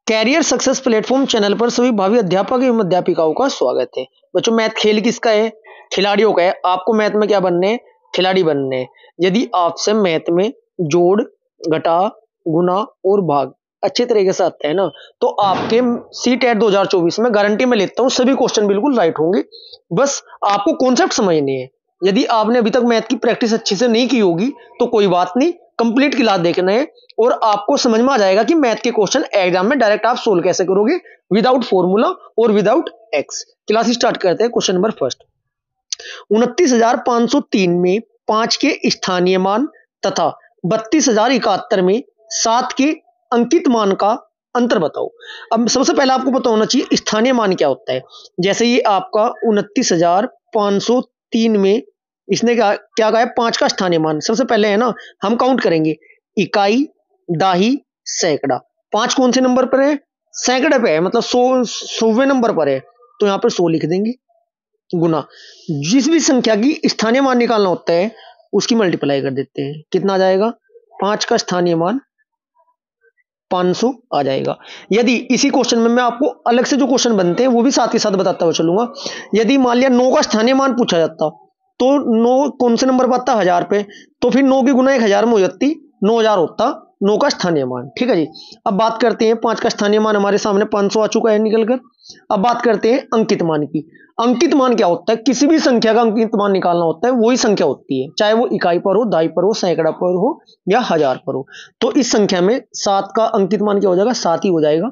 Career success platform channel पर सभी भावी अध्यापक एवं अध्यापिकाओं का स्वागत है। बच्चों, मैथ खेल किसका है? खिलाड़ियों का है। आपको मैथ में क्या बनने हैं? खिलाड़ी बनने हैं। यदि आपसे मैथ में जोड़, घटा, गुना और भाग अच्छे तरीके से आते हैं ना, तो आपके सीटेट 2024 में गारंटी में लेता हूं सभी क्वेश्चन बिल्कुल राइट होंगे। बस आपको कॉन्सेप्ट समझने हैं। यदि आपने अभी तक मैथ की प्रैक्टिस अच्छे से नहीं की होगी तो कोई बात नहीं, कंप्लीट क्लास देखना है और आपको समझ में आ जाएगा कि मैथ के क्वेश्चन एग्जाम में डायरेक्ट आप सोल्व कैसे करोगे विदाउट फॉर्मूला और विदाउट एक्स। क्लास स्टार्ट करते हैं। क्वेश्चन नंबर फर्स्ट, 29,503 में 5 के स्थानीय मान तथा 32,071 में 7 के अंकित मान का अंतर बताओ। अब सबसे पहले आपको पता होना चाहिए स्थानीय मान क्या होता है। जैसे ये आपका 29,503 में इसने क्या क्या कहा है? 5 का स्थानीय मान। सबसे पहले है ना, हम काउंट करेंगे इकाई, दाही, सैकड़ा। 5 कौन से नंबर पर है? सैकड़े पे है, मतलब 100वें नंबर पर है, तो यहां पर 100 लिख देंगे। गुना जिस भी संख्या की स्थानीय मान निकालना होता है उसकी मल्टीप्लाई कर देते हैं। कितना आ जाएगा? 5 का स्थानीय मान 500 आ जाएगा। यदि इसी क्वेश्चन में मैं आपको अलग से जो क्वेश्चन बनते हैं वो भी साथ के साथ बताता हुआ चलूंगा। यदि मान लिया 9 का स्थानीय मान पूछा जाता तो 9 कौन से नंबर पर आता? 1000 पे, तो फिर 9 की गुना 1000 में हो जाती, 9000 होता 9 का स्थानीय मान। ठीक है जी। अब बात करते हैं 5 का स्थानीय मान हमारे सामने 500 आ चुका है निकल कर। अब बात करते हैं अंकित मान की। अंकित मान क्या होता है? किसी भी संख्या का अंकित मान निकालना होता है, वही संख्या होती है, चाहे वो इकाई पर हो, दाई पर हो, सैकड़ा पर हो या 1000 पर हो। तो इस संख्या में 7 का अंकित मान क्या हो जाएगा? 7 ही हो जाएगा।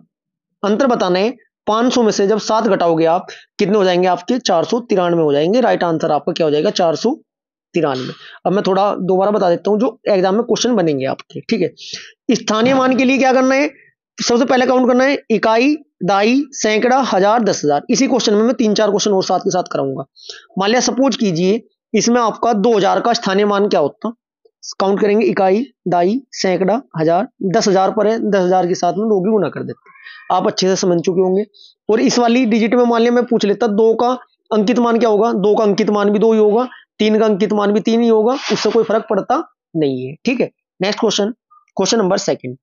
अंतर बताना है। 500 में से जब 7 घटाओगे आप, कितने हो जाएंगे आपके? 493 हो जाएंगे। राइट आंसर आपका क्या हो जाएगा? 493। अब मैं थोड़ा दोबारा बता देता हूं जो एग्जाम में क्वेश्चन बनेंगे आपके। ठीक है। स्थानीय मान के लिए क्या करना है? सबसे पहले काउंट करना है इकाई, दाई, सैकड़ा, 1000, 10,000। इसी क्वेश्चन में मैं 3-4 क्वेश्चन और साथ के साथ कराऊंगा। मान लिया सपोज कीजिए इसमें आपका 2000 का स्थानीय मान क्या होता? काउंट करेंगे इकाई, दाई, सैकड़ा, 1000, 10,000 पर है, 10,000 के साथ में 2 की गुना कर देते हैं। आप अच्छे से समझ चुके होंगे। और इस वाली डिजिट में मान लिया मैं पूछ लेता 2 का अंकित मान क्या होगा? 2 का अंकित मान भी 2 ही होगा, 3 का अंकित मान भी 3 ही होगा, उससे कोई फर्क पड़ता नहीं है। ठीक है। Next question, question number second.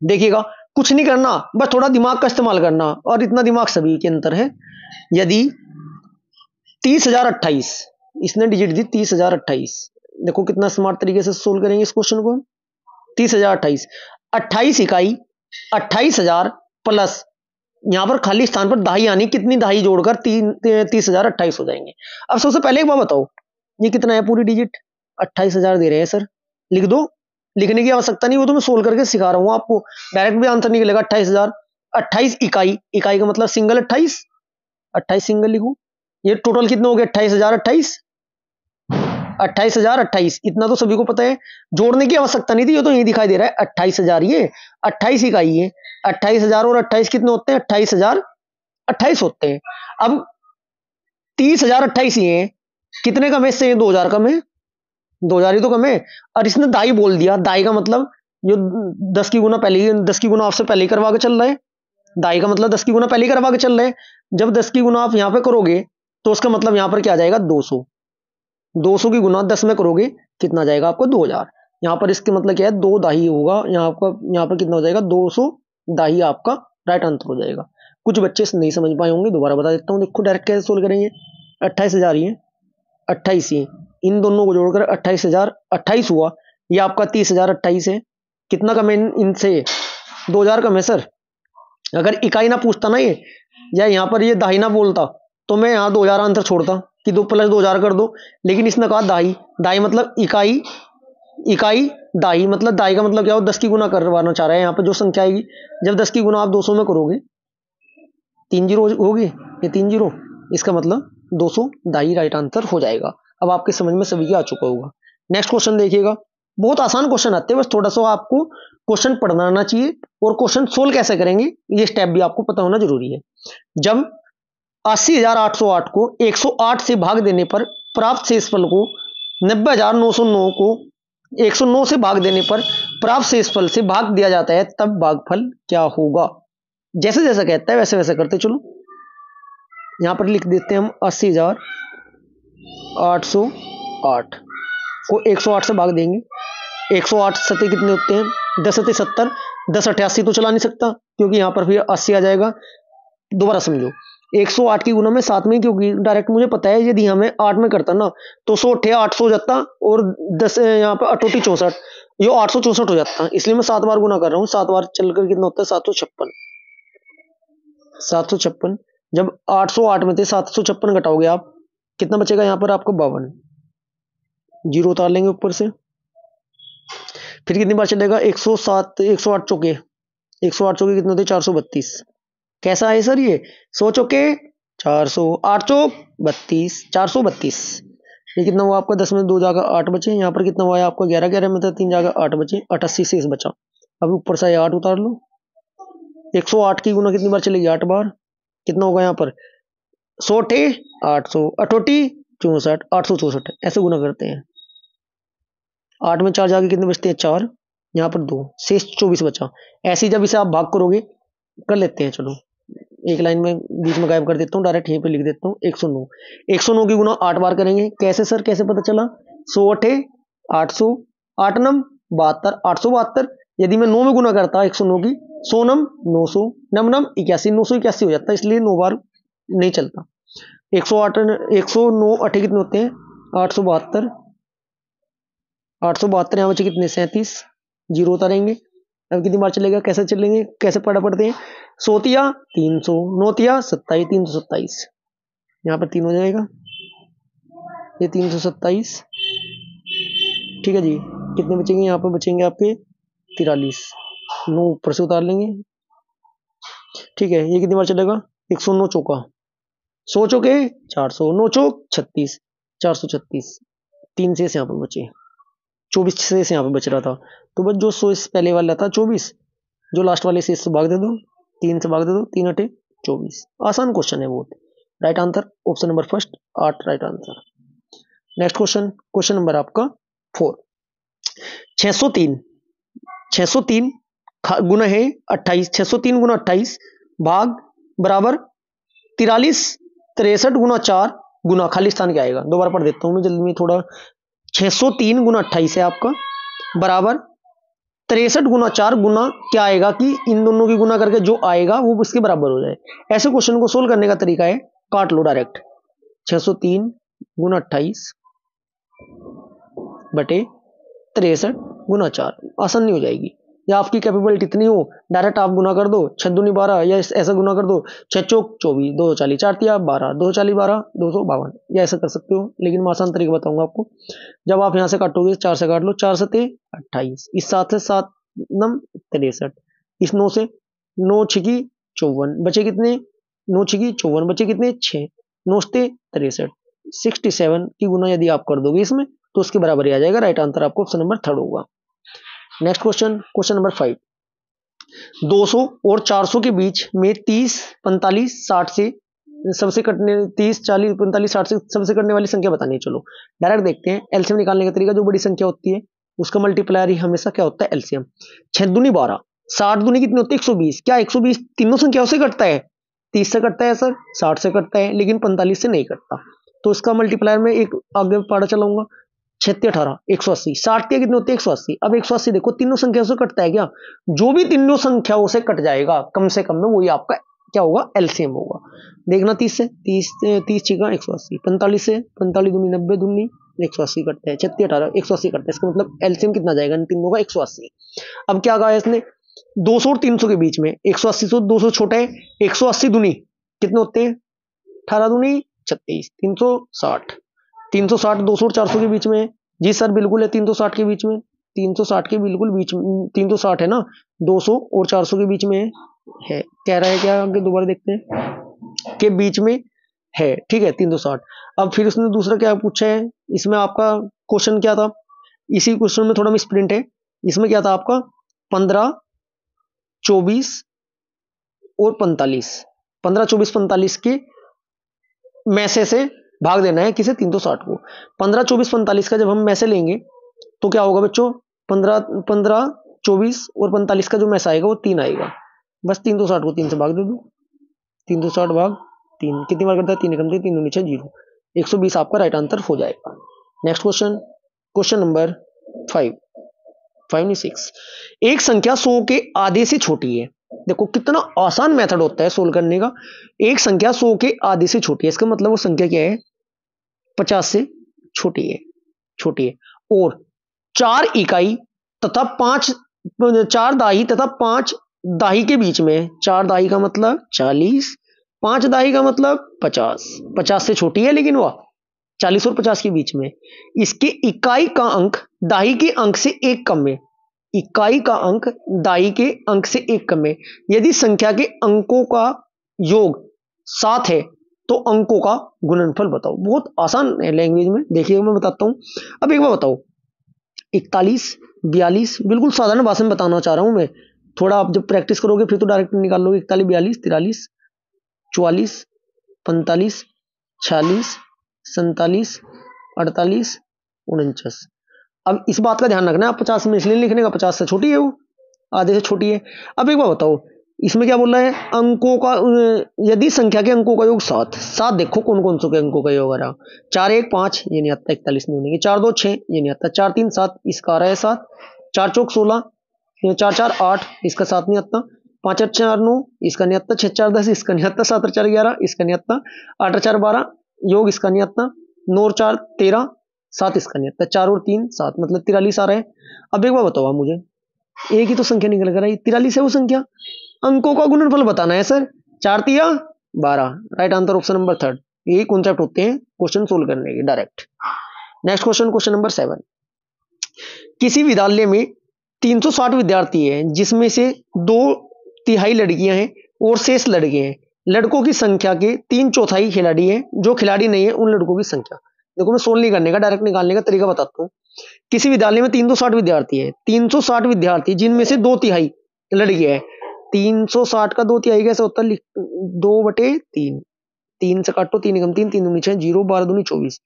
देखिएगा, कुछ नहीं करना, बस थोड़ा दिमाग का इस्तेमाल करना, और इतना दिमाग सभी के अंदर है। यदि 30,028 इसने डिजिट दी, 30,028, देखो कितना स्मार्ट तरीके से सोल्व करेंगे इस क्वेश्चन को। 30,028, 28 इकाई, 28,000 प्लस यहां पर खाली स्थान पर दाही आनी, कितनी दाही जोड़कर 30,028 हो जाएंगे। अब सबसे पहले एक बात बताओ, ये कितना है पूरी डिजिट? 28,000 दे रहे हैं सर, लिख दो। लिखने की आवश्यकता नहीं, वो तो मैं सोल्व करके सिखा रहा हूं आपको, डायरेक्ट भी आंसर निकलेगा 28,000। 28 इकाई, इकाई का मतलब सिंगल 28, 28 सिंगल लिखो। ये टोटल कितने हो गए? 28,028, 28,028, इतना तो सभी को पता है, जोड़ने की आवश्यकता नहीं थी, ये तो यही दिखाई दे रहा है 28,000। ये 28 इकाई है, 28,000 और 28 कितने होते हैं? 28,028 होते हैं। अब 30,028 ही है, कितने कम है इससे? 2,000 कम है, 2,000 ही तो कम है। और इसने दाई बोल दिया, दाई का मतलब जो 10 की गुना पहले ही, 10 की गुना आपसे पहले ही करवा के चल रहा है। दाई का मतलब 10 की गुना पहले ही करवा के चल रहे हैं। जब 10 की गुना आप यहां पे करोगे तो उसका मतलब यहां पर क्या आ जाएगा? 200। 200 की गुना 10 में करोगे, कितना जाएगा आपको? 2,000। यहां पर इसके मतलब क्या है? 2 दाही होगा यहाँ आपका, यहाँ पर कितना हो जाएगा? 200 दाही आपका राइट आंसर हो जाएगा। कुछ बच्चे नहीं समझ पाए होंगे, दोबारा बता देता हूँ। देखो डायरेक्ट कैसे सोल्व करेंगे। 28,000 ही है, 28 ही, इन दोनों को जोड़कर 28,028 हुआ। ये आपका 30,028 है। कितना कम है इनसे? 2,000 कम है सर। अगर इकाई ना पूछता ना ये, या यहाँ पर ये दाही ना बोलता, तो मैं यहाँ 2,000 आंसर छोड़ता कि 2 + 2,000 कर दो। लेकिन इसने कहा दाही, दाही मतलब इकाई, इकाई दाही मतलब, दाही का मतलब क्या हो? 10 की गुना करवाना चाह रहा है। यहाँ पर जो संख्या आएगी, जब 10 की गुना आप 200 में करोगे, 3 जीरो होगी, ये 3 जीरो, इसका मतलब 200 दाही राइट आंसर हो जाएगा। अब आपके समझ में सभी की आ चुका होगा। नेक्स्ट क्वेश्चन देखिएगा, बहुत आसान क्वेश्चन आते हैं, बस थोड़ा सा आपको क्वेश्चन पढ़ना आना चाहिए और क्वेश्चन सोल्व कैसे करेंगे ये स्टेप भी आपको पता होना जरूरी है। जब 80,808 को 108 से भाग देने पर प्राप्त शेषफल को 90,909 को 109 से भाग देने पर प्राप्त शेषफल से भाग दिया जाता है, तब भागफल क्या होगा? जैसे जैसे कहता है वैसे वैसे करते चलो। यहां पर लिख देते हैं हम 80,808 को 108 से भाग देंगे। 108 सत्ते कितने होते हैं? 10 सत्ते 70, 1088 तो चला नहीं सकता क्योंकि यहाँ पर फिर 80 आ जाएगा। दोबारा समझो, 108 की गुना में 7 में, क्योंकि डायरेक्ट मुझे पता है यदि हमें 8 में करता ना तो 100 8 800 हो जाता और 10 यहाँ पर 8 64, ये 864 हो जाता, इसलिए मैं 7 बार गुना कर रहा हूँ। 7 बार चलकर कितना होता है 756। 756 जब 808 में थे 756 घटाओगे आप, कितना बचेगा यहाँ पर आपको 52, जीरो उतार लेंगे ऊपर से। फिर कितनी बार चलेगा 107 108 चौके, 108 चौके कितने होते 432। कैसा है सर ये 100 चौके 400, 8 चौक 32, 432। ये कितना हुआ आपका 10 में 2 जाकर 8 बचे, यहाँ पर कितना हुआ है आपका 11 11 में था 3 जाकर 8 बचे, 88 शेष बचा। अब ऊपर से 8 उतार लो। 108 की गुना कितनी बार चलेगी 8 बार, कितना होगा यहाँ पर 100 थे 800, 88 64, 864 ऐसे गुना करते हैं। 8 में 4 जाके कितने बचते हैं 4, यहाँ पर 2 शेष 24 बचा। ऐसे जब इसे आप भाग करोगे कर लेते हैं, चलो एक लाइन में बीच में गायब कर देता हूँ, डायरेक्ट यहीं पे लिख देता हूँ 109। 109 की गुना 8 बार करेंगे, कैसे सर कैसे पता चला 100 अठे 800, 8 नम 72, 872। यदि मैं 9 में गुना करता 109 की, 100 नम 900, नम नम 81, 981 हो जाता, इसलिए 9 बार नहीं चलता। 108 109 अठे कितने होते हैं 872, 872 यहाँ बचे कितने 37, जीरो उतारेंगे। अब कितनी बार चलेगा, कैसे चलेंगे, कैसे पढ़ते हैं 100 300, 9 27, 327, यहाँ पर 3 हो जाएगा, ये 327। ठीक है जी, कितने बचेंगे यहाँ पर बचेंगे आपके 43, 9 ऊपर से उतार लेंगे। ठीक है, ये कितनी बार चलेगा 109 चौका, 100 चौके 400, 9 चौक 36, 436, 3 से यहाँ पर बचे, 24 से यहाँ पे बच रहा था, तो बस जो 100 पहले वाला था 24, जो लास्ट वाले से भाग दे दो, 3 से भाग दे दो, 3 अठे 24। आसान क्वेश्चन है बहुत। Right answer option number first 8 right answer. Next question, question number आपका 4। 603 603 गुना है 28, 603 गुना 28 भाग बराबर 43 63 गुना 4 गुना खाली स्थान क्या आएगा। दोबारा पढ़ देता हूं मैं जल्दी में थोड़ा। 603 गुना 28 है आपका बराबर 63 गुना 4 गुना क्या आएगा कि इन दोनों की गुना करके जो आएगा वो इसके बराबर हो जाए। ऐसे क्वेश्चन को सोल्व करने का तरीका है काट लो डायरेक्ट, 603 गुना 28 बटे 63 गुना 4, आसान नहीं हो जाएगी, या आपकी कैपेबिलिटी इतनी हो डायरेक्ट आप गुना कर दो 6 दूनी 12, या ऐसा गुना कर दो 6 चौक 24, 240 4 तिया 12, 240 12 252, या ऐसा कर सकते हो, लेकिन मैं आसान तरीका बताऊंगा आपको। जब आप यहां से काटोगे 4 से काट लो, 4 सते 28, इस 7 से 7 नम 63, इस 9 से 9 छिकी 54 बचे कितने, 9 छिकी 54 बचे कितने 6, 9 से 63, 67 की गुना यदि आप कर दोगे इसमें तो उसके बराबर ही आ जाएगा। राइट आंसर आपको ऑप्शन नंबर 3 होगा। Next question, question number 5। 200 और 400 के बीच में 30 45 60 से सबसे कटने 30 40 45 60 से सबसे कटने वाली संख्या बतानी है। चलो डायरेक्ट देखते हैं एलसीएम निकालने का तरीका। जो बड़ी संख्या होती है उसका मल्टीप्लायर ही हमेशा क्या होता है एलसीएम। 6 दूनी 12, 60 दूनी कितनी होती है 120, क्या 120 तीनों संख्याओं से कटता है, 30 से कटता है सर, 60 से कटता है, लेकिन 45 से नहीं कटता, तो इसका मल्टीप्लायर में एक आगे पढ़ा चलाऊंगा। 6 18 180, 60 के कितने होते हैं 180। अब 180 देखो तीनों संख्याओं से कटता है क्या, जो भी तीनों संख्याओं से कट जाएगा कम से कम में वही आपका क्या होगा एलसीएम होगा। देखना 30 से 30 छिका 180, 45 से 45 दूनी 90 दूनी 180 कटते हैं, 36 18 180 कटते हैं, इसका मतलब एलसीएम कितना जाएगा इन तीनों का 180। अब क्या कहा इसने 200 और 300 के बीच में 180 से 200 छोटा है, 180 दूनी कितने होते हैं 18 दूनी 36, 360, 360 200 और 400 के बीच में, जी सर बिल्कुल है 360 के बीच में, 360 के बिल्कुल बीच में 360 है ना, 200 और 400 के बीच में है, कह रहा है क्या आगे दोबारा देखते हैं के बीच में है, ठीक है 360। अब फिर उसने दूसरा क्या पूछा है, इसमें आपका क्वेश्चन क्या था, इसी क्वेश्चन में थोड़ा मिसप्रिंट है, इसमें क्या था आपका 15 24 और 45, 15 24 45 के मैसे से भाग देना है किसे 360 को। 15 24 45 का जब हम मैसे लेंगे तो क्या होगा बच्चों 15 15 24 और 45 का जो मैस आएगा वो 3 आएगा, बस 360 को 3 से भाग दे दो, 360 भाग 3 कितनी बार करता है 3 कम 3 नीचे 0, 120 आपका राइट आंसर हो जाएगा। Next question, question number 5। 5 नहीं 6। एक संख्या 100 के आधे से छोटी है। देखो कितना आसान मेथड होता है सोल्व करने का। एक संख्या 100 के आधे से छोटी है, इसका मतलब वो संख्या क्या है, 50 से छोटी है, छोटी है। और 4 इकाई तथा 4 दाही तथा 5 दाही के बीच में है। 4 दाही का मतलब 40, 5 दाही का मतलब 50। 50 से छोटी है लेकिन वह 40 और 50 के बीच में। इसके इकाई का अंक दाही के अंक से एक कम है। इकाई का अंक दाई के अंक से एक कम है। यदि संख्या के अंकों का योग 7 है तो अंकों का गुणनफल बताओ। बहुत आसान है लैंग्वेज में, देखिए मैं बताता हूं। अब एक बार बताओ, 41, 42, बिल्कुल साधारण भाषा में बताना चाह रहा हूं मैं। थोड़ा आप जब प्रैक्टिस करोगे फिर तो डायरेक्ट निकाल लोगे। 41, 42, 43, 44, 45, 46, 47, 48, 49। अब इस बात का ध्यान रखना है, 50 में इसलिए लिखने का 50 से छोटी है, वो आधे से छोटी है। अब एक बार बताओ, इसमें क्या बोल रहा है, अंकों का यदि संख्या के अंकों का योग 7। 7 देखो कौन कौन से के अंकों का योग आ रहा। 4 1 5 ये नहीं आता, 41 नहीं होने। 4 2 6 ये नहीं आता। 4 3 7 इसका आ रहा है 7। 4 चौक 16, 4 4 8 इसका 7 नहीं आता। 5 8 4 9 इसका नहीं आता। 6 4 10 इसका नहीं आता। 7 4 11 इसका नहीं आता। 8 4 12 योग इसका नहीं आता। 9 4 13 7 इसका नहीं आता। 4 और 3 7 मतलब 43 आ रहा है। अब एक बार बताओ आप मुझे, एक ही तो संख्या निकल कर आई, 43 है वो संख्या। अंकों का गुणनफल बताना है सर। 4 तिया 12, राइट आंसर ऑप्शन नंबर 3। यही कॉन्सेप्ट होते हैं क्वेश्चन सोल्व करने के direct. Next question, question number 7। किसी विद्यालय में 360 विद्यार्थी है जिसमें से 2/3 लड़कियां हैं और शेष लड़के हैं। लड़कों की संख्या के 3/4 खिलाड़ी हैं। जो खिलाड़ी नहीं है उन लड़कों की संख्या। देखो मैं सोल्व नहीं करने का, डायरेक्ट निकालने का तरीका बताता हूँ। किसी विद्यालय में 360 विद्यार्थी है, 360 विद्यार्थी जिनमें से 2/3 लड़कियां हैं। 360 का 2/3 कैसे होता है, 2/3। 3 से काटो, 3 कम 3, 3 दूनी 6, 0 12 दूनी 24।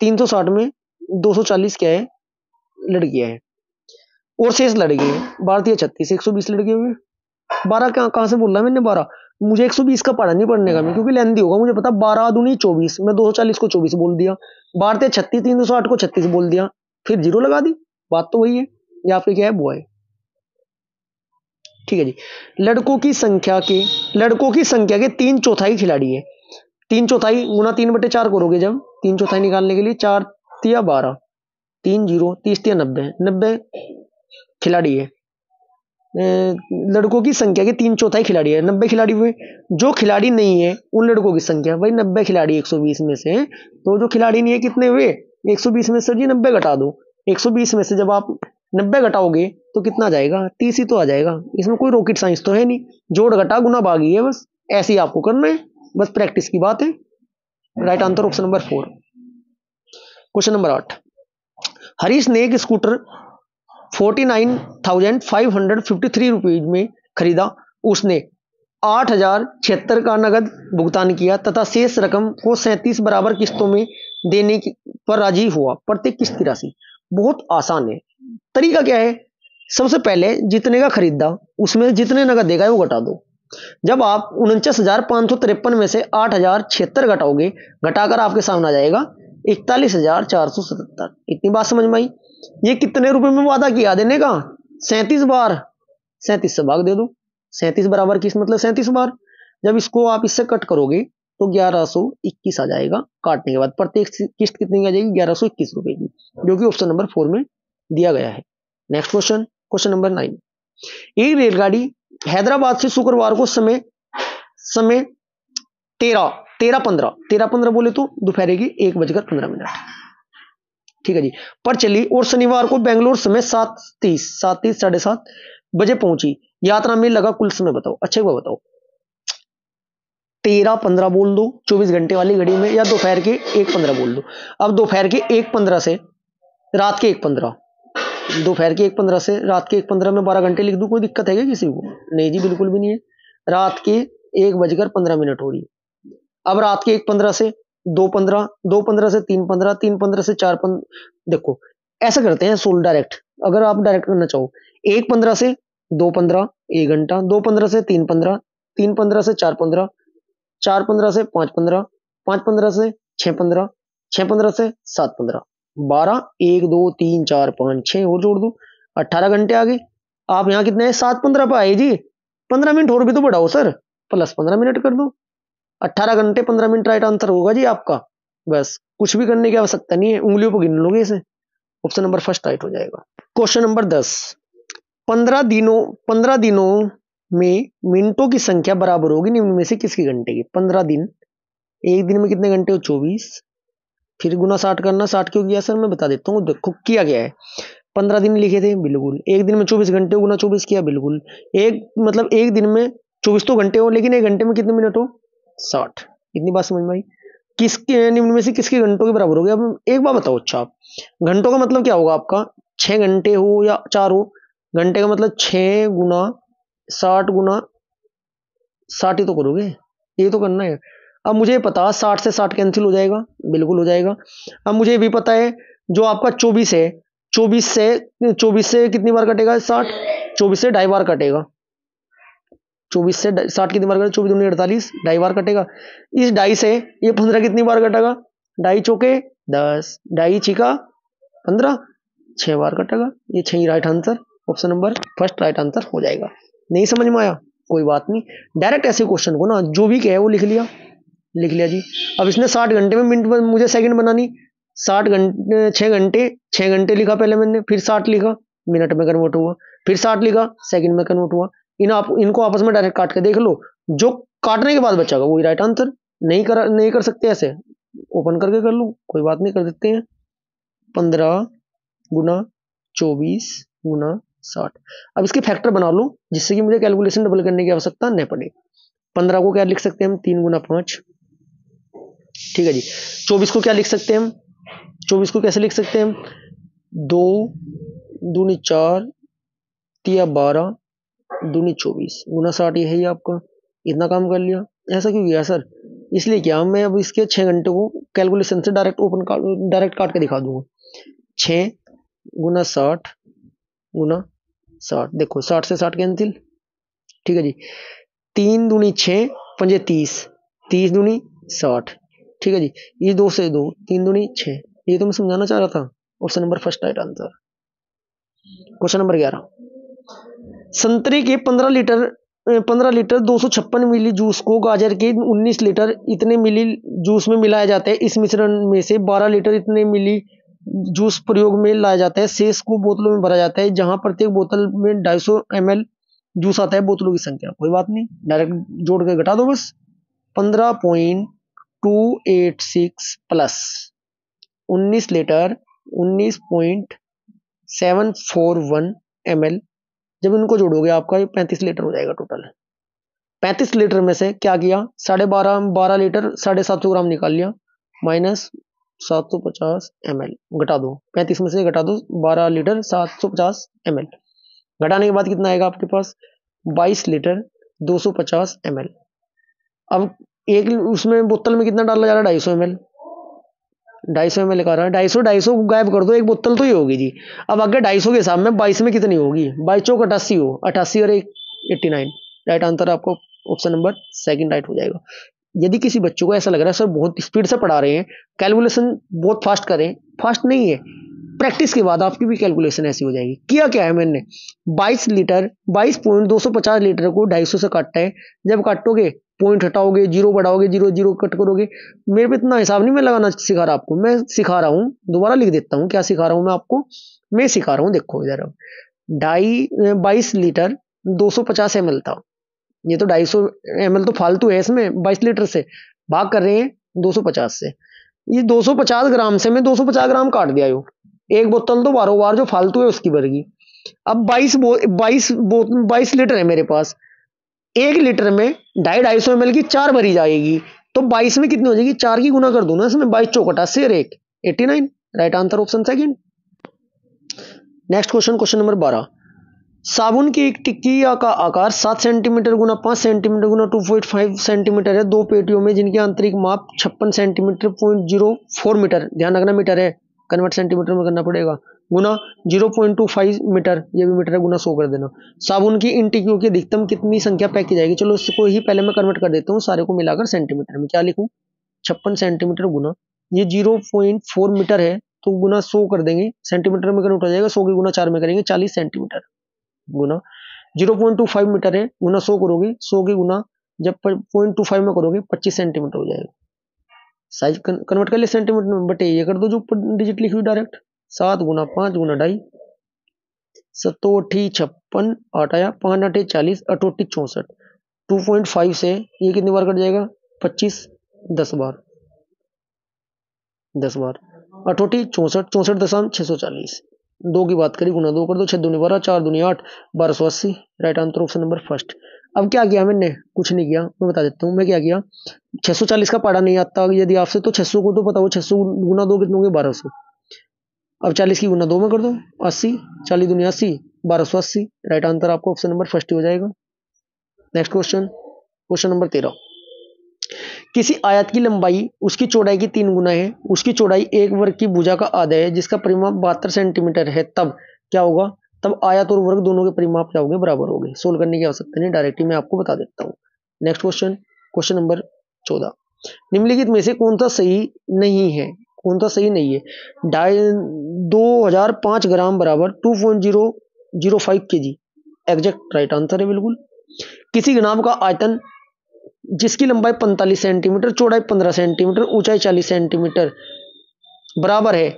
360 में 240 क्या है, लड़कियां हैं और शेष लड़के हैं। 12 36, 120 लड़के हुए। 12 कहां से बोल रहा है मैंने 12, मुझे 120 का पढ़ा नहीं पढ़ने का मैं, क्योंकि लेंदी होगा मुझे पता। 12 दूनी 24, मैं 240 को 24 बोल दिया। 12 36, 360 को 36 बोल दिया, फिर 0 लगा दी। बात तो वही है, या आपके क्या है बॉय। ठीक है जी। लड़कों की संख्या के 3/4 खिलाड़ी है। 3/4 गुना 3/4 करोगे जब 3/4 निकालने के लिए, 4 तिया 12, 3 0 30 तिया 90, 90 खिलाड़ी है। लड़कों की संख्या के 3/4 खिलाड़ी है, 90 खिलाड़ी हुए। जो खिलाड़ी नहीं है उन लड़कों की संख्या, भाई 90 खिलाड़ी 120 में से, तो जो खिलाड़ी नहीं है कितने हुए, 120 में से जी 90 घटा दो। 120 में से जब आप 90 घटाओगे तो कितना आ जाएगा, 30 ही तो आ जाएगा। इसमें कोई रॉकेट साइंस तो है नहीं, जोड़ घटा गुना भागी है, बस ऐसे ही आपको करना है, बस प्रैक्टिस की बात है। Right answer option number 4। Question number 8। Harish ने एक स्कूटर 49,553 रुपीज में खरीदा। उसने 8,076 का नगद भुगतान किया तथा शेष रकम को 37 बराबर किस्तों में देने पर राजी हुआ। प्रत्येक किस्त की राशि। बहुत आसान है, तरीका क्या है, सबसे पहले जितने का खरीदा उसमें जितने नगद देगा वो घटा दो। जब आप 49,553 में से 8,076 घटाओगे, घटाकर आपके सामने आ जाएगा 41,477। इतनी बात समझ में आई। ये कितने रुपए में वादा किया देने का, 37 बार। 37 से भाग दे दो। 37 बराबर किस मतलब 37 बार। जब इसको आप इससे कट करोगे तो 1121 आ जाएगा काटने के बाद। प्रत्येक किस्त कितनी आ जाएगी, 1121 रुपए की, जो कि ऑप्शन नंबर 4 में दिया गया है। Next question, question number 9। एक रेलगाड़ी हैदराबाद से शुक्रवार को समय 13:15 बोले तो दोपहर की 1:15। ठीक है जी, पर चली और शनिवार को बेंगलोर समय 7:30 साढ़े 7 बजे पहुंची। यात्रा में लगा कुल समय बताओ। अच्छा वो बताओ, 13:15 बोल दो 24 घंटे वाली घड़ी में, या दोपहर के 1:15 बोल दो। अब दोपहर के 1:15 से रात के 1:15, दोपहर के 1:15 से रात के 1:15 में 12 घंटे लिख दूं, कोई दिक्कत है क्या किसी को? नहीं जी, बिल्कुल भी नहीं है। रात के 1:15 हो रही है। अब रात के 1:15 से 2:15, 2:15 से 3:15, 3:15 से 4:15। देखो ऐसा करते हैं सोल्व डायरेक्ट, अगर आप डायरेक्ट करना चाहो। 1:15 से 2:15 1 घंटा, 2:15 से 3:15, 3:15 से 4:15, 4:15 से 5:15, 5:15 से 6:15, 6:15 से 7:15, 12 1 2 3 4 5 6 और जोड़ दो 18 घंटे आ गए। आप यहाँ कितने हैं 7:15 पे आए जी, 15 मिनट और भी तो बढ़ाओ सर, प्लस 15 मिनट कर दो, 18 घंटे 15 मिनट राइट आंसर होगा जी आपका। बस कुछ भी करने की आवश्यकता नहीं है, उंगलियों पर गिन लोगे इसे, ऑप्शन नंबर फर्स्ट राइट हो जाएगा। क्वेश्चन नंबर 10, 15 दिनों में मिनटों की संख्या बराबर होगी निम्न में से किसकी घंटे की। 15 दिन, एक दिन में कितने घंटे हो 24, फिर गुना 60 करना, 60 क्यों किया सर मैं बता देता हूँ, देखो किया गया है। 15 दिन लिखे थे बिल्कुल, एक दिन में 24 घंटे गुना 24 किया बिल्कुल, एक मतलब एक दिन में 24 तो घंटे हो, लेकिन एक घंटे में कितने मिनट हो 60। इतनी बात समझ में आई। किसके निम्न में से किसके घंटों के बराबर हो गया। अब एक बात बताओ, अच्छा आप घंटों का मतलब क्या होगा आपका, 6 घंटे हो या 4 हो, घंटे का मतलब 6 गुना 60 गुना 60 ही तो करोगे, ये तो करना है। अब मुझे पता 60 से 60 कैंसिल हो जाएगा, बिल्कुल हो जाएगा। अब मुझे भी पता है जो आपका 24 है, 24 से कितनी बार कटेगा 60, 24 से 2.5 बार कटेगा, 24 से 60 कितनी बार कटेगा, 24 दूनी 48, 2.5 बार कटेगा। इस 2.5 से ये 15 कितनी बार कटेगा, 2.5 चौके 10, 2.5 छिका 15, 6 बार कटेगा। ये 6 right answer, option number first right answer हो जाएगा। नहीं समझ में आया कोई बात नहीं, डायरेक्ट ऐसे क्वेश्चन को ना जो भी कहे वो लिख लिया जी। अब इसने 60 घंटे में मिनट में मुझे सेकंड बनानी, 60 घंटे 6 घंटे लिखा पहले मैंने, फिर 60 लिखा मिनट में कन्वर्ट हुआ, फिर 60 लिखा सेकंड में कन्वर्ट हुआ। इनको आपस में डायरेक्ट काट के देख लो, जो काटने के बाद बचेगा वही राइट आंसर। नहीं कर सकते ऐसे, ओपन करके कर लो, कोई बात नहीं, कर देते हैं। 15 गुना 24 गुना 60। अब इसके फैक्टर बना लो जिससे कि मुझे कैलकुलेशन डबल करने की आवश्यकता न पड़े। 15 को क्या लिख सकते हैं हम, 3 गुना 5, ठीक है जी। 24 को क्या लिख सकते हैं हम, 24 को कैसे लिख सकते हैं हम, 2 दूनी 4 तिया 12 दूनी 24 गुना 60, ये है ही आपका। इतना काम कर लिया। ऐसा क्यों किया सर, इसलिए क्या मैं अब इसके 6 घंटे को कैलकुलेशन से डायरेक्ट काट के दिखा दूंगा। 6 गुना 60 गुना 60, देखो 60 से 60 कैंसिल, ठीक है जी। 3 दूनी 6 पंजे 30, 30 दूनी 60, ठीक है जी। ये 2 से 2, 3 दूनी 6, ये तो मैं समझाना चाह रहा था, option number first right answer. Question number 11, संतरे के 15 लीटर 256 मिली जूस को गाजर के 19 लीटर इतने मिली जूस में मिलाया जाता है। इस मिश्रण में से 12 लीटर इतने मिली जूस प्रयोग में लाया जाता है। शेष को बोतलों में भरा जाता है, जहां प्रत्येक बोतल में 250 ml जूस आता है। बोतलों की संख्या कोई बात नहीं, डायरेक्ट जोड़ के घटा दो बस। 15.286 प्लस 19 लीटर 19.741 ml, जब इनको जोड़ोगे आपका ये 35 लीटर हो जाएगा टोटल। 35 लीटर में से क्या किया, 12.5 लीटर 750 ग्राम निकाल लिया, माइनस 750 ml, घटा दो 35 में से घटा दो 12 लीटर 750 ml, घटाने के बाद कितना आएगा आपके पास 22 लीटर 250 ml। अब एक उसमें बोतल में कितना डाला जा रहा है 250 ml, 250 ml का रहा है, 250 गायब कर दो, एक बोतल तो ही होगी जी। अब अगर 250 के हिसाब में 22 में कितनी होगी, 22 चौक 88 हो, 88 और 89, राइट आंसर आपको ऑप्शन नंबर सेकंड राइट हो जाएगा। यदि किसी बच्चों को ऐसा लग रहा है सर बहुत स्पीड से पढ़ा रहे हैं, कैलकुलेशन बहुत फास्ट करें, फास्ट नहीं है, प्रैक्टिस के बाद आपकी भी कैलकुलेशन ऐसी हो जाएगी। किया क्या है मैंने, 22.250 लीटर को 250 से काटता है, जब काटोगे पॉइंट हटाओगे, जीरो बढ़ाओगे, जीरो जीरो कट करोगे। मेरे पे इतना हिसाब नहीं मैं लगाना सिखा रहा आपको, मैं सिखा रहा हूँ, दोबारा लिख देता हूँ क्या सिखा रहा हूँ मैं आपको। मैं सिखा रहा हूँ, देखो इधर 22 लीटर 250 ml था, ये तो 250 ml तो फालतू है इसमें, 22 लीटर से भाग कर रहे हैं 250 से, ये 250 ग्राम से मैं 250 ग्राम काट दिया, यो एक बोतल तो बारो बार जो फालतू है उसकी भरगी। अब 22 लीटर है मेरे पास, 1 लीटर में 250 ml की 4 भरी जाएगी, तो 22 में कितनी हो जाएगी, 4 की गुना कर दो ना इसमें, 22 चौक 88 और 1 89, right answer option second. Next question number 12, साबुन की एक टिक्की का आकार 7 सेंटीमीटर गुना 5 सेंटीमीटर गुना 2.5 सेंटीमीटर है। दो पेटियों में जिनके आंतरिक माप 56 सेंटीमीटर 0.04 मीटर, ध्यान रखना मीटर है, कन्वर्ट सेंटीमीटर में करना पड़ेगा, गुना 0.25 मीटर, ये भी मीटर है, गुना 100 कर देना। साबुन की इन टिक्कियों की अधिकतम कितनी संख्या पैक की जाएगी। चलो इसको ही पहले मैं कन्वर्ट कर देता हूँ, सारे को मिलाकर सेंटीमीटर में क्या लिखूं, 56 सेंटीमीटर गुना ये 0.4 मीटर है, तो गुना 100 कर देंगे, सेंटीमीटर में कन्वर्ट हो जाएगा, 100 की गुना 4 में करेंगे 40 सेंटीमीटर, गुना 0.25 मीटर है, गुना 100 करोगे, 100 की गुना जब 0.25 में करोगे 25 सेंटीमीटर हो जाएगा। साइज कन्वर्ट कर लिया सेंटीमीटर में, बटे ये कर दो जो डिजिट लिखी हुई डायरेक्ट, 7 गुना 5 गुना 2.5, 7 56 8 आया, 5 8 40, 8 64, 2.5 से ये कितनी बार कट जाएगा, 25, 10 बार, 10 बार, 8 64, 64.640, 2 की बात करी, गुना 2 कर दो, 6 दूनी 12, 4 दूनी 8, 1280, right answer option number first. अब क्या किया मैंने, कुछ नहीं किया, मैं बता देता हूँ मैं क्या किया। 640 का पाड़ा नहीं आता यदि आपसे, तो 600 को तो पता हो, 600 गुना 2 कितने होंगे, 1200। अब 40 की गुना 2 में कर दो, 80, 40 दूनी 80, 1280, राइट आंसर आपको ऑप्शन नंबर फर्स्ट ही हो जाएगा। नेक्स्ट क्वेश्चन, क्वेश्चन नंबर 13, किसी आयत की लंबाई उसकी चौड़ाई की 3 गुना है, उसकी चौड़ाई एक वर्ग की भुजा का आधा है, जिसका परिमाप 72 सेंटीमीटर है, तब क्या होगा, तब आयत और वर्ग दोनों के परिमाप क्या होंगे, बराबर होंगे। सोल्व करने की आवश्यकता नहीं, डायरेक्टली मैं आपको बता देता हूँ। नेक्स्ट क्वेश्चन, क्वेश्चन नंबर 14, निम्नलिखित में से कौन सा सही नहीं है, कौन सा सही नहीं है। 2005 ग्राम बराबर 2.005 kg, एग्जैक्ट राइट आंसर है बिल्कुल। किसी घनाभ का आयतन जिसकी लंबाई 45 सेंटीमीटर, चौड़ाई 15 सेंटीमीटर, ऊंचाई 40 सेंटीमीटर बराबर है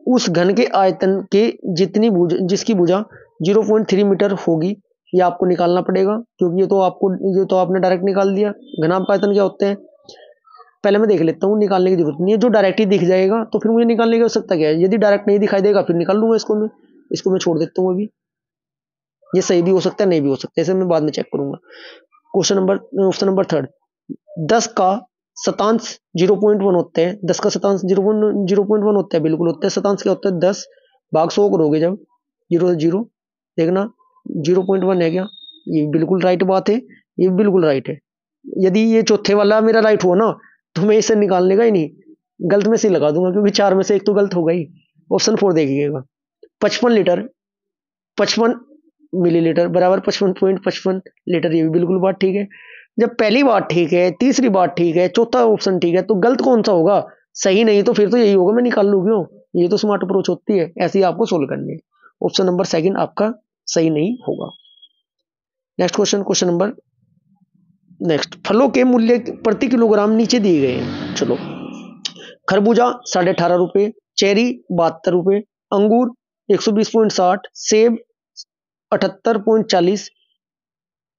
उस घन के आयतन के जितनी भुजा, जिसकी भुजा 0.3 मीटर होगी, ये आपको निकालना पड़ेगा, क्योंकि ये तो आपने डायरेक्ट निकाल दिया। घनाभ का आयतन क्या होते हैं, पहले मैं देख लेता हूँ, निकालने की जरूरत नहीं है, जो डायरेक्ट ही दिख जाएगा तो फिर मुझे निकालने की आवश्यकता क्या है, यदि डायरेक्ट नहीं दिखाई देगा फिर निकाल लूंगा इसको मैं छोड़ देता हूँ अभी, ये सही भी हो सकता है नहीं भी हो सकता है, इसे मैं बाद में चेक करूंगा। क्वेश्चन नंबर, ऑप्शन नंबर 3, 10 का शतांश 0.1 होते हैं, 10 का शतांश 0.1 होता है, बिल्कुल होता है। शतांश क्या होता है, 10 भाग 100 करोगे जब 0 0, देखना 0.1 है क्या, ये बिल्कुल राइट बात है, ये बिल्कुल राइट है। यदि ये चौथे वाला मेरा राइट हुआ ना, तो मैं इसे निकालने का ही नहीं, गलत में से लगा दूंगा, क्योंकि 4 में से एक तो गलत होगा ही। ऑप्शन 4 देखिएगा, 55 लीटर 55 मिलीलीटर बराबर 55.55 लीटर, ये भी बिल्कुल बात ठीक है। जब पहली बात ठीक है, तीसरी बात ठीक है, चौथा ऑप्शन ठीक है, तो गलत कौन सा होगा, सही नहीं, तो फिर तो यही होगा, मैं निकाल लूँ क्यों, ये तो स्मार्ट अप्रोच होती है, ऐसे ही आपको सोल्व करनी है। ऑप्शन नंबर 2 आपका सही नहीं होगा। Next question, question number next, फलों के मूल्य प्रति किलोग्राम नीचे दिए गए हैं। चलो, खरबूजा 18.5 रुपए, चेरी 72 रुपए, अंगूर 120.60, सेब 78.40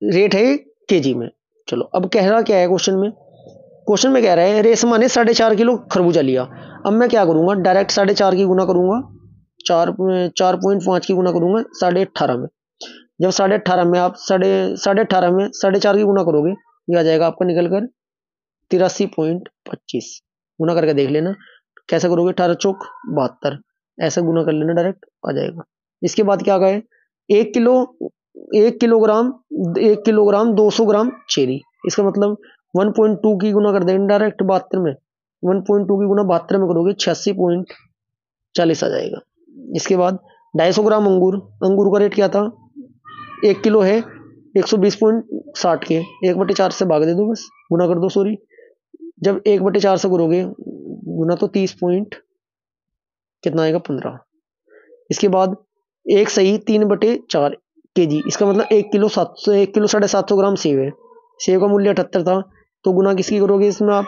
रेट है केजी में। चलो, अब कह रहा क्या है क्वेश्चन में कह रहा है रेशमा ने 4.5 किलो खरबूजा लिया। अब मैं क्या करूंगा, डायरेक्ट 4.5 की गुना करूंगा, 4.5 की गुना करूंगा 18.5 में। जब 18.5 में आप 18.5 में 4.5 की गुना करोगे, ये आ जाएगा आपका निकल कर 83.25, गुना करके देख लेना कैसे करोगे, 18 चौक 72, ऐसा गुना कर लेना, डायरेक्ट आ जाएगा। इसके बाद क्या कहे, 1 किलोग्राम 200 ग्राम चेरी, इसका मतलब 1.2 की गुना कर देंगे डायरेक्ट 72 में, 1.2 की गुना 72 में करोगे 86.40 आ जाएगा। इसके बाद 250 ग्राम अंगूर का रेट क्या था, 1 किलो है 120.60 के, 1/4 से भाग दे दो, बस गुना कर दो, सॉरी, जब 1/4 से करोगे गुना तो 30 पॉइंट कितना आएगा 15। इसके बाद एक सही 3/4 kg, इसका मतलब 1 किलो 750 ग्राम सेब है, सेब का मूल्य 78 था, तो गुना किसकी करोगे इसमें आप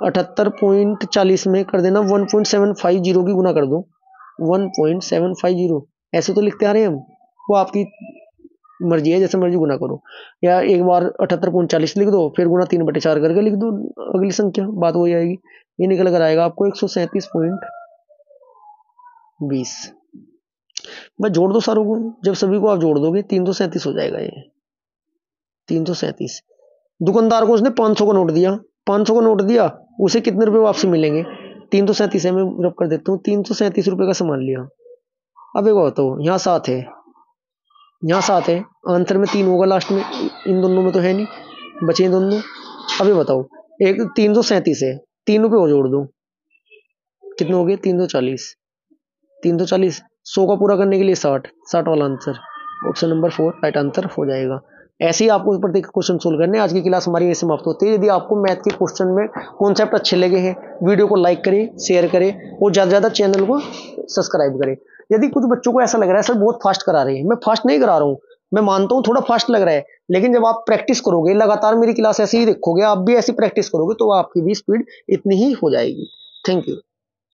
78.40 में कर देना 1.750 की गुना कर दो, 1.750 ऐसे तो लिखते आ रहे हैं हम, वो आपकी मर्जी है, जैसे मर्जी गुना करो, या एक बार 78.40 लिख दो, फिर गुना 3/4 करके लिख दो अगली संख्या, बात वही आएगी। ये निकल कर आएगा आपको 137.20। बस जोड़ दो सारों को, जब सभी को आप जोड़ दोगे 337 हो जाएगा, ये 337। दुकानदार को उसने 500 का नोट दिया, 500 का नोट दिया, उसे कितने रुपए वापसी मिलेंगे, 337 है, मैं रब कर देता हूँ, 337 रुपए का सामान लिया। अब एक बताओ, यहाँ 7 है, यहाँ 7 है, आंसर में 3 होगा लास्ट में, इन दोनों में तो है नहीं, बचे दोनों। अब ये बताओ, एक 337 है, 3 रुपए और जोड़ दो, कितने हो गए 340, 100 का पूरा करने के लिए 60 वाला answer, option number 4 right answer हो जाएगा। ऐसे ही आपको प्रत्येक क्वेश्चन सोल्व करने। आज की क्लास हमारी ऐसे समाप्त होती है। यदि आपको मैथ के क्वेश्चन में कॉन्सेप्ट अच्छे लगे हैं, वीडियो को लाइक करें, शेयर करें और ज़्यादा से ज़्यादा चैनल को सब्सक्राइब करें। यदि कुछ बच्चों को ऐसा लग रहा है सर बहुत फास्ट करा रहे हैं, मैं फास्ट नहीं करा रहा हूँ, मैं मानता हूँ थोड़ा फास्ट लग रहा है, लेकिन जब आप प्रैक्टिस करोगे, लगातार मेरी क्लास ऐसे ही देखोगे, आप भी ऐसी प्रैक्टिस करोगे, तो आपकी भी स्पीड इतनी ही हो जाएगी। Thank you.